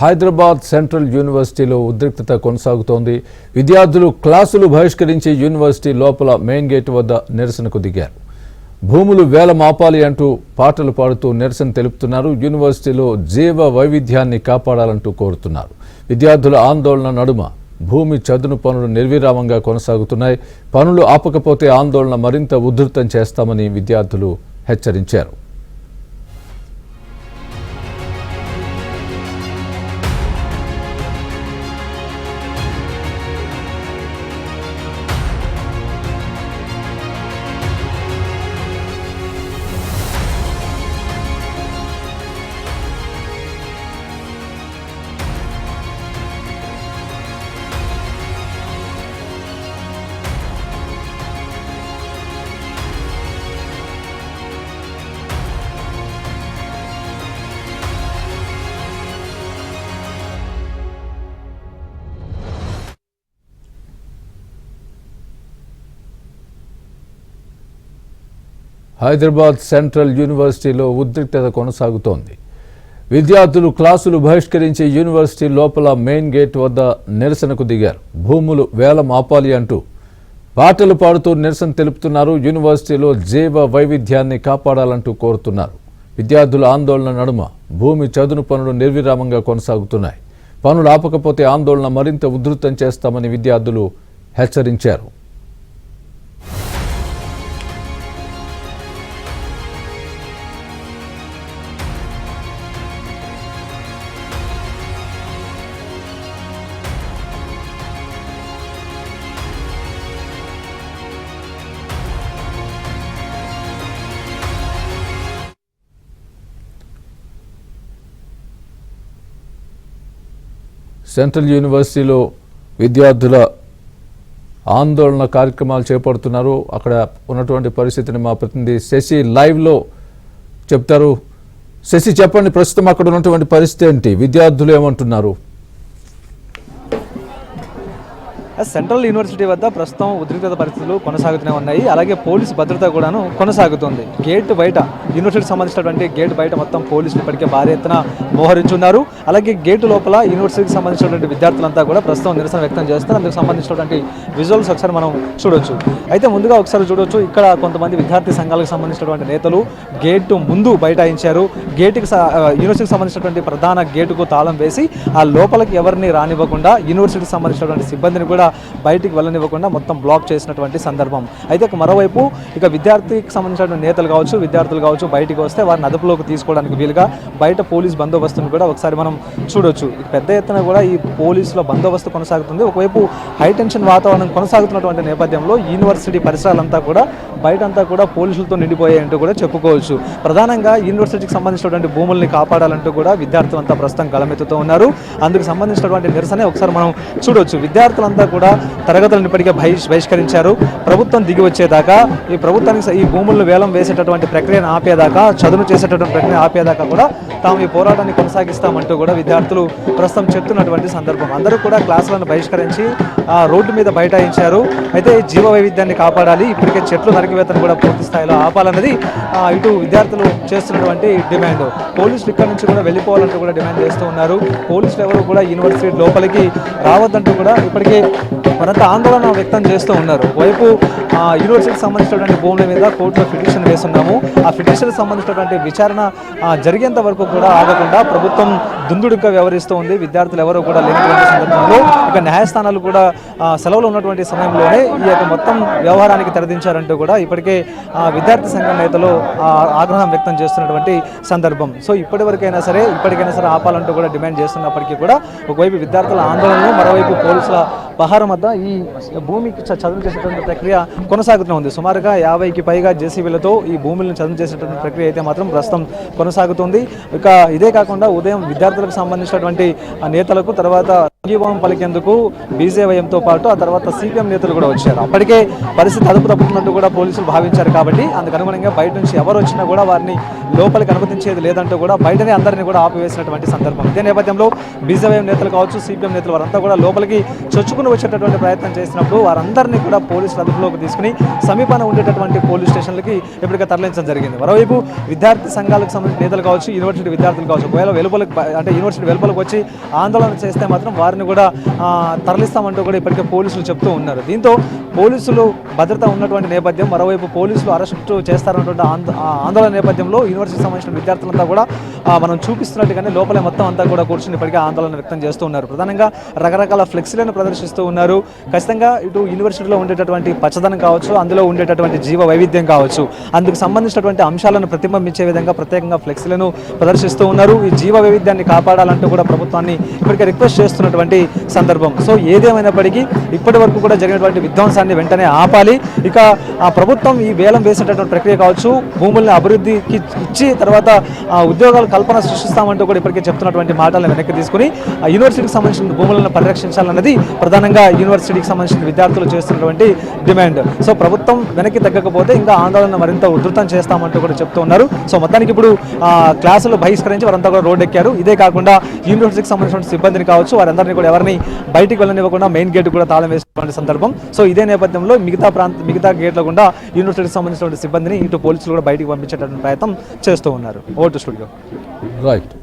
Hyderabad central యూనివర్సిటీలో ఉద్రిక్తత కొనసాగుతోంది. విద్యార్థులు క్లాసులు బహిష్కరించి యూనివర్సిటీ లోపల మెయిన్ గేట్ వద్ద నిరసనకు దిగారు. భూములు వేలం ఆపాలి అంటూ పాటలు పాడుతూ నిరసన తెలుపుతున్నారు. యూనివర్సిటీలో జీవ వైవిధ్యాన్ని కాపాడాలంటూ కోరుతున్నారు. విద్యార్థుల ఆందోళన నడుమ భూమి చదును పనులు నిర్విరామంగా కొనసాగుతున్నాయి. పనులు ఆపకపోతే ఆందోళన మరింత ఉధృతం చేస్తామని విద్యార్థులు హెచ్చరించారు. హైదరాబాద్ సెంట్రల్ యూనివర్సిటీలో ఉద్రిక్తత కొనసాగుతోంది. విద్యార్థులు క్లాసులు బహిష్కరించి యూనివర్సిటీ లోపల మెయిన్ గేట్ వద్ద నిరసనకు దిగారు. భూములు వేలం ఆపాలి అంటూ పాటలు పాడుతూ నిరసన తెలుపుతున్నారు. యూనివర్సిటీలో జీవ వైవిధ్యాన్ని కాపాడాలంటూ కోరుతున్నారు. విద్యార్థుల ఆందోళన నడుమ భూమి చదును పనులు నిర్విరామంగా కొనసాగుతున్నాయి. పనులు ఆపకపోతే ఆందోళన మరింత ఉధృతం చేస్తామని విద్యార్థులు హెచ్చరించారు. సెంట్రల్ యూనివర్సిటీలో విద్యార్థుల ఆందోళన కార్యక్రమాలు చేపడుతున్నారు. అక్కడ ఉన్నటువంటి పరిస్థితిని మా ప్రతినిధి శశి లైవ్లో చెప్తారు. శశి, చెప్పండి, ప్రస్తుతం అక్కడ ఉన్నటువంటి పరిస్థితి ఏంటి? విద్యార్థులు ఏమంటున్నారు? సెంట్రల్ యూనివర్సిటీ వద్ద ప్రస్తుతం ఉద్రిక్తత పరిస్థితులు కొనసాగుతూనే ఉన్నాయి. అలాగే పోలీసు భద్రత కూడాను కొనసాగుతుంది. గేట్ బయట, యూనివర్సిటీకి సంబంధించినటువంటి గేట్ బయట మొత్తం పోలీసులు ఇప్పటికే భారీ ఎత్తున మోహరించున్నారు. అలాగే గేటు లోపల యూనివర్సిటీకి సంబంధించినటువంటి విద్యార్థులంతా కూడా ప్రస్తుతం నిరసన వ్యక్తం చేస్తారు. అందుకు సంబంధించినటువంటి విజువల్స్ ఒకసారి మనం చూడొచ్చు. అయితే ముందుగా ఒకసారి చూడొచ్చు, ఇక్కడ కొంతమంది విద్యార్థి సంఘాలకు సంబంధించినటువంటి నేతలు గేటు ముందు బైఠాయించారు. యూనివర్సిటీకి సంబంధించినటువంటి ప్రధాన గేటుకు తాళం వేసి ఆ లోపలికి ఎవరిని రానివ్వకుండా, యూనివర్సిటీకి సంబంధించినటువంటి సిబ్బందిని కూడా బయటికి వెళ్ళనివ్వకుండా మొత్తం బ్లాక్ చేసినటువంటి సందర్భం. అయితే మరోవైపు ఇక విద్యార్థికి సంబంధించిన నేతలు కావచ్చు, విద్యార్థులు కావచ్చు బయటికి వస్తే వారిని అదుపులోకి తీసుకోవడానికి వీలుగా బయట పోలీస్ బందోబస్తును కూడా ఒకసారి మనం చూడొచ్చు. పెద్ద ఎత్తున కూడా ఈ పోలీసుల బందోబస్తు కొనసాగుతుంది. ఒకవైపు హైటెన్షన్ వాతావరణం కొనసాగుతున్నటువంటి నేపథ్యంలో యూనివర్సిటీ పరిసరాలంతా కూడా బయటంతా కూడా పోలీసులతో నిండిపోయాయంటూ కూడా చెప్పుకోవచ్చు. ప్రధానంగా యూనివర్సిటీకి సంబంధించినటువంటి భూముల్ని కాపాడాలంటూ కూడా విద్యార్థులంతా ప్రస్తుతం గళమెత్తుతూ ఉన్నారు. అందుకు సంబంధించినటువంటి నిరసనే ఒకసారి మనం చూడొచ్చు. విద్యార్థులంతా కూడా తరగతులను ఇప్పటికే బహిష్కరించారు. ప్రభుత్వం దిగి వచ్చేదాకా, ఈ ప్రభుత్వానికి ఈ భూములను వేలం వేసేటటువంటి ప్రక్రియను ఆపేదాకా, చదును చేసేటటువంటి ప్రక్రియ ఆపేదాకా కూడా తాము ఈ పోరాటాన్ని కొనసాగిస్తామంటూ కూడా విద్యార్థులు ప్రస్తుతం చెప్తున్నటువంటి సందర్భం. అందరూ కూడా క్లాసులను బహిష్కరించి రోడ్డు మీద బైఠాయించారు. అయితే జీవ వైవిధ్యాన్ని కాపాడాలి, ఇప్పటికే చెట్లు నరికివేతను కూడా పూర్తి స్థాయిలో ఆపాలన్నది ఇటు విద్యార్థులు చేస్తున్నటువంటి డిమాండ్. పోలీసులు ఇక్కడ నుంచి కూడా వెళ్ళిపోవాలంటూ కూడా డిమాండ్ చేస్తూ ఉన్నారు. పోలీసులు ఎవరు కూడా యూనివర్సిటీ లోపలికి రావద్దంటూ కూడా ఇప్పటికే మరంతా ఆందోళన వ్యక్తం చేస్తూ ఉన్నారు. వైపు యూనివర్సిటీకి సంబంధించినటువంటి భూముల మీద కోర్టులో పిటిషన్ వేస్తున్నాము. ఆ పిటిషన్కి సంబంధించినటువంటి విచారణ జరిగేంత వరకు కూడా ఆగకుండా ప్రభుత్వం దుందుడుగా వ్యవహరిస్తూ ఉంది. విద్యార్థులు ఎవరో కూడా లేనటువంటి సందర్భంలో ఇక న్యాయస్థానాలు కూడా సెలవులు ఉన్నటువంటి సమయంలోనే ఈ యొక్క మొత్తం వ్యవహారానికి తెరదించారంటూ కూడా ఇప్పటికే విద్యార్థి సంఘం నేతలు ఆగ్రహం వ్యక్తం చేస్తున్నటువంటి సందర్భం. సో ఇప్పటికైనా సరే ఆపాలంటూ కూడా డిమాండ్ చేస్తున్నప్పటికీ కూడా ఒకవైపు విద్యార్థుల ఆందోళనలు, మరోవైపు పోలీసుల పహారం వద్ద ఈ భూమికి చదును చేసేటువంటి ప్రక్రియ కొనసాగుతూ ఉంది. సుమారుగా 50కి పైగా జేసీబీలతో ఈ భూములను చదును చేసేటువంటి ప్రక్రియ అయితే మాత్రం ప్రస్తుతం కొనసాగుతుంది. ఇక ఇదే కాకుండా ఉదయం విద్యార్థులకు సంబంధించినటువంటి నేతలకు, తర్వాత సంఘీభావం పలికేందుకు బీజేవైఎంతో పాటు ఆ తర్వాత సిపిఎం నేతలు కూడా వచ్చారు. అప్పటికే పరిస్థితి అదుపు తప్పుతున్నట్టు కూడా పోలీసులు భావించారు కాబట్టి అందుకు అనుగుణంగా బయట నుంచి ఎవరు వచ్చినా కూడా వారిని లోపలికి అనుమతించేది లేదంటూ కూడా బయటనే అందరినీ కూడా ఆపివేసినటువంటి సందర్భం. ఇదే నేపథ్యంలో బీజేవైఎం నేతలు కావచ్చు, సిపిఎం నేతలు వారంతా కూడా లోపలికి చొచ్చుకుని వచ్చేటటువంటి ప్రయత్నం చేసినప్పుడు వారందరినీ కూడా పోలీసులు అదుపులోకి తీసుకుని సమీపాన ఉండేటటువంటి పోలీస్ స్టేషన్లకి ఇప్పటికే తరలించడం జరిగింది. మరోవైపు విద్యార్థి సంఘాలకు సంబంధించిన నేతలు కావచ్చు, యూనివర్సిటీ విద్యార్థులు కావచ్చు, ఒకవేళ అంటే యూనివర్సిటీ వెలుపలకు వచ్చి ఆందోళన చేస్తే మాత్రం వారిని కూడా తరలిస్తామంటూ కూడా ఇప్పటికే పోలీసులు చెప్తూ ఉన్నారు. దీంతో పోలీసులు భద్రత ఉన్నటువంటి నేపథ్యం, మరోవైపు పోలీసులు అరెస్టు చేస్తారన్నటువంటి ఆందోళన నేపథ్యంలో యూనివర్సిటీకి సంబంధించిన విద్యార్థులంతా కూడా మనం చూపిస్తున్నట్టుగానే లోపలే మొత్తం అంతా కూడా కూర్చుని ఇప్పటికే ఆందోళన వ్యక్తం చేస్తూ ఉన్నారు. ప్రధానంగా రకరకాల ఫ్లెక్సీలను ప్రదర్శిస్తూ ఉన్నారు. ఖచ్చితంగా ఇటు యూనివర్సిటీలో ఉండేటటువంటి పచ్చదనం కావచ్చు, అందులో ఉండేటటువంటి జీవ వైవిధ్యం కావచ్చు, అందుకు సంబంధించినటువంటి అంశాలను ప్రతిబింబించే విధంగా ప్రత్యేకంగా ఫ్లెక్సీలను ప్రదర్శిస్తూ ఉన్నారు. ఈ జీవ వైవిధ్యాన్ని కాపాడాలంటూ కూడా ప్రభుత్వాన్ని ఇప్పటికే రిక్వెస్ట్ చేస్తున్నటువంటి సందర్భం. సో ఏదేమైనప్పటికీ ఇప్పటి వరకు కూడా జరిగినటువంటి విధ్వంసాన్ని వెంటనే ఆపాలి. ఇక ప్రభుత్వం ఈ వేలం వేసేటటువంటి ప్రక్రియ కావచ్చు, భూముల్ని అభివృద్ధికి ఇచ్చి తర్వాత ఉద్యోగాల కల్పన సృష్టిస్తామంటూ కూడా ఇప్పటికే చెప్తున్నటువంటి మాటలను వెనక్కి తీసుకుని యూనివర్సిటీకి సంబంధించిన భూములను పరిరక్షించాలన్నది ప్రధానంగా యూనివర్సిటీకి సంబంధించిన విద్యార్థులు చేస్తున్నటువంటి డిమాండ్. సో ప్రభుత్వం వెనక్కి తగ్గకపోతే ఇంకా ఆందోళన మరింత ఉధృతం చేస్తామంటూ కూడా చెప్తూ ఉన్నారు. సో మొత్తానికి ఇప్పుడు క్లాసులు బహిష్కరించి వారంతా కూడా రోడ్డు ఎక్కారు. ఇదే కాకుండా యూనివర్సిటీకి సంబంధించిన సిబ్బందిని కావచ్చు, వారందరినీ కూడా ఎవరిని బయటికి వెళ్ళనివ్వకుండా మెయిన్ గేట్ కూడా తాళం వేసినటువంటి సందర్భం. సో ఇదే నేపథ్యంలో మిగతా గేట్ల గుండా యూనివర్సిటీకి సంబంధించిన సిబ్బందిని ఇటు పోలీసులు కూడా బయటికి పంపించేటటువంటి ప్రయత్నం చేస్తూ ఉన్నారు. Vote studio. రైట్.